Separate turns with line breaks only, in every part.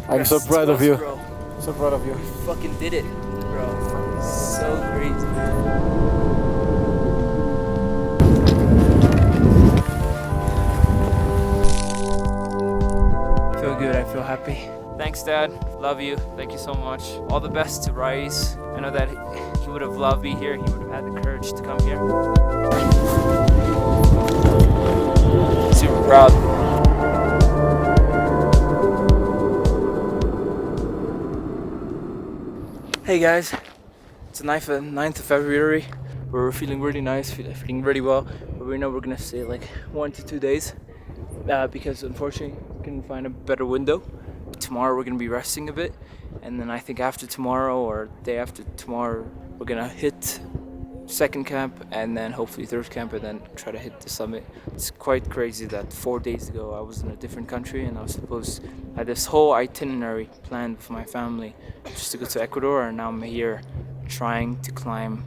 I'm so proud of you.
Bro.
So proud of you.
We fucking did it, bro. So crazy. I feel good, I feel happy. Thanks, Dad. Love you. Thank you so much. All the best to Rais. I know that he would have loved me here. He would have had the courage to come here. Super proud. Hey guys, it's the 9th of February. We're feeling really nice, feeling really well. But we know we're gonna stay like 1 to 2 days because unfortunately we couldn't find a better window. Tomorrow we're gonna be resting a bit, and then I think after tomorrow or day after tomorrow we're gonna hit second camp and then hopefully third camp and then try to hit the summit. It's quite crazy that 4 days ago I was in a different country and I was supposed to have this whole itinerary planned with my family just to go to Ecuador, and now I'm here trying to climb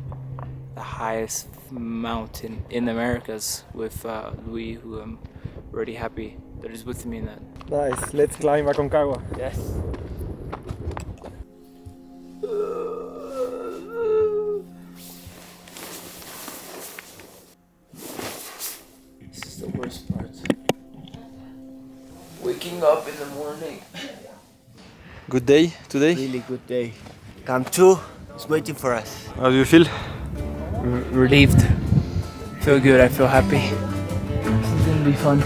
the highest mountain in the Americas with Louis, who I'm really happy that is with me in that.
Nice. Let's climb Aconcagua.
Yes. This is the worst part. Waking up in the morning.
Good day today.
Really good day. Camp 2 is waiting for us.
How do you feel?
Relieved. Feel good, I feel happy. This is gonna be fun.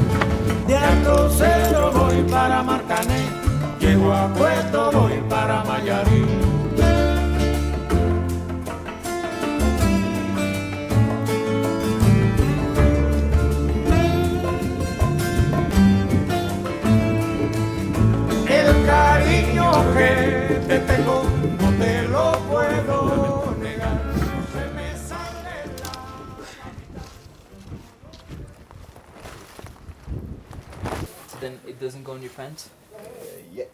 De Aconcagua voy para Marcané, llego a Puerto, voy para Mayarín. El cariño que te tengo no te lo puedo negar, no se me sale la...
So then it doesn't go in your pants?
Yeah.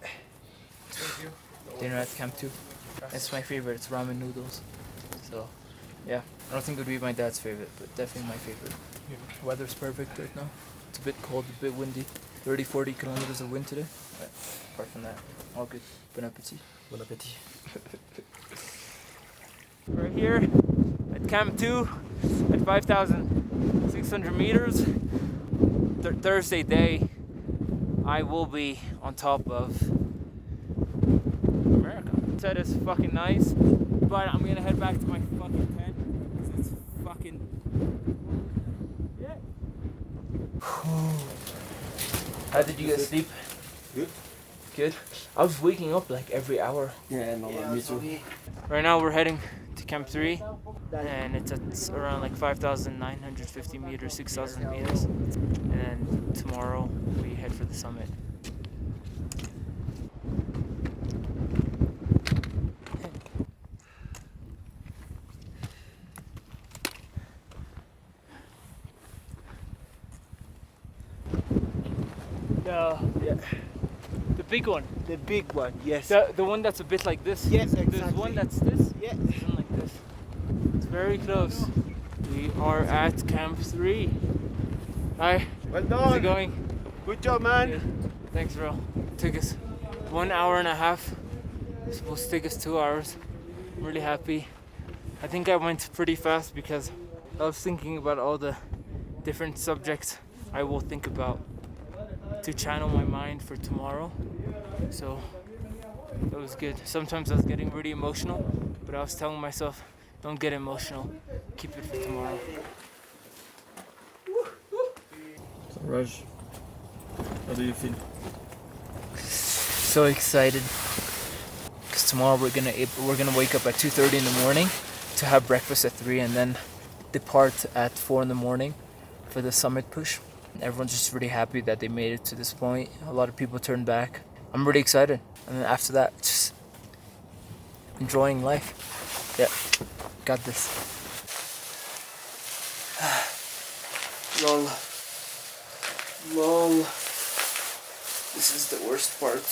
Dinner at Camp 2. It's my favorite, it's ramen noodles. So, yeah. I don't think it would be my dad's favorite, but definitely my favorite. Weather's perfect right now. It's a bit cold, a bit windy. 30-40 kilometers of wind today. But apart from that, all good. Bon appetit.
Bon appetit.
We're here at Camp 2 at 5,600 meters. Thursday day, I will be on top of Amerika. Said it's fucking nice, but I'm gonna head back to my fucking tent because it's fucking... Yeah. How did you guys sleep?
Good.
Good? I was waking up like every hour.
Yeah, no, me too.
Right now we're heading to Camp 3 and it's at around like 5,950 meters, 6,000 meters. And then tomorrow we head for the summit.
Yeah.
The big one.
The big one, yes.
The one that's a bit like this.
Yes,
There's
exactly.
one that's this.
Yeah.
There's one like this. It's very close. We are at Camp 3. Hi.
Well
How's it
done.
going?
Good job, man.
Good. Thanks, bro. It took us 1 hour and a half. It's supposed to take us 2 hours. I'm really happy. I think I went pretty fast because I was thinking about all the different subjects I will think about to channel my mind for tomorrow. So that was good. Sometimes I was getting really emotional, but I was telling myself, don't get emotional. Keep it for tomorrow.
So, Raj, how do you feel?
So excited because tomorrow we're gonna wake up at 2:30 in the morning to have breakfast at 3 and then depart at 4 in the morning for the summit push. Everyone's just really happy that they made it to this point. A lot of people turned back. I'm really excited, and then after that, just enjoying life. Yeah, got this. Lol. Lol. This is the worst part.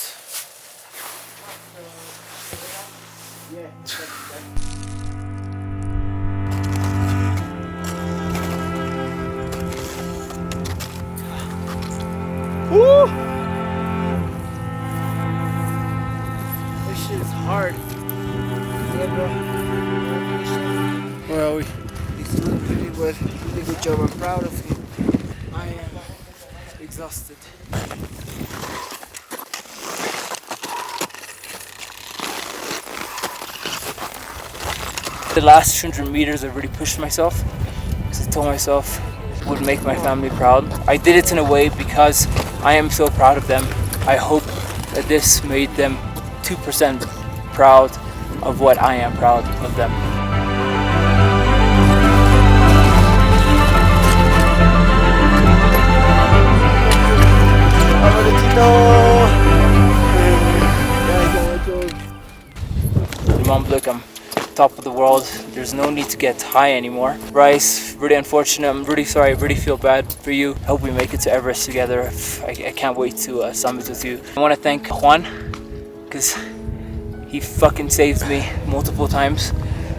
Woo!
shit is hard. Yeah, bro.
Where are we?
He's doing really good job. I'm proud of him. I am exhausted. The last 200 meters I really pushed myself because I told myself it would make my family proud. I did it in a way because I am so proud of them. I hope that this made them 2% proud of what I am proud of them. Mom, look, I'm top of the world. There's no need to get high anymore. Bryce, really unfortunate. I'm really sorry. I really feel bad for you. I hope we make it to Everest together. I can't wait to summit with you. I want to thank Juan because he fucking saved me multiple times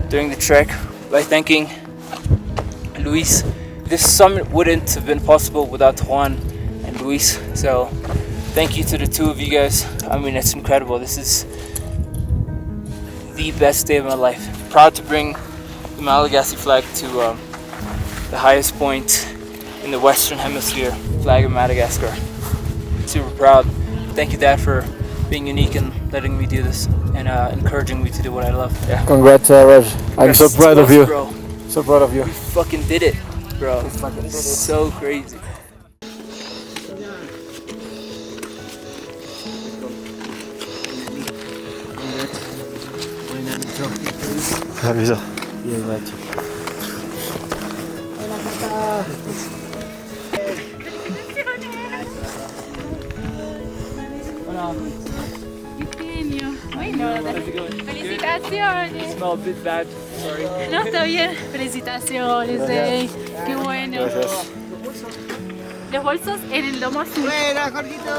during the trek by thanking Luis. This summit wouldn't have been possible without Juan and Luis. So thank you to the two of you guys. I mean, it's incredible. This is the best day of my life. Proud to bring the Malagasy flag to the highest point in the Western Hemisphere, flag of Madagascar. Super proud. Thank you, Dad, for being unique and letting me do this and encouraging me to do what I love. Yeah.
Congrats, Raj. I'm so proud of you.
Bro.
So proud of you.
We fucking did it, bro.
We fucking did it.
So crazy.
Avisa.
Genio. Ay, no, felicitaciones.
Smell a bit bad. Sorry.
No, está bien. Felicitaciones, Rey. Qué bueno. Los bolsos en el lomo azul.
Buena, Jorgito.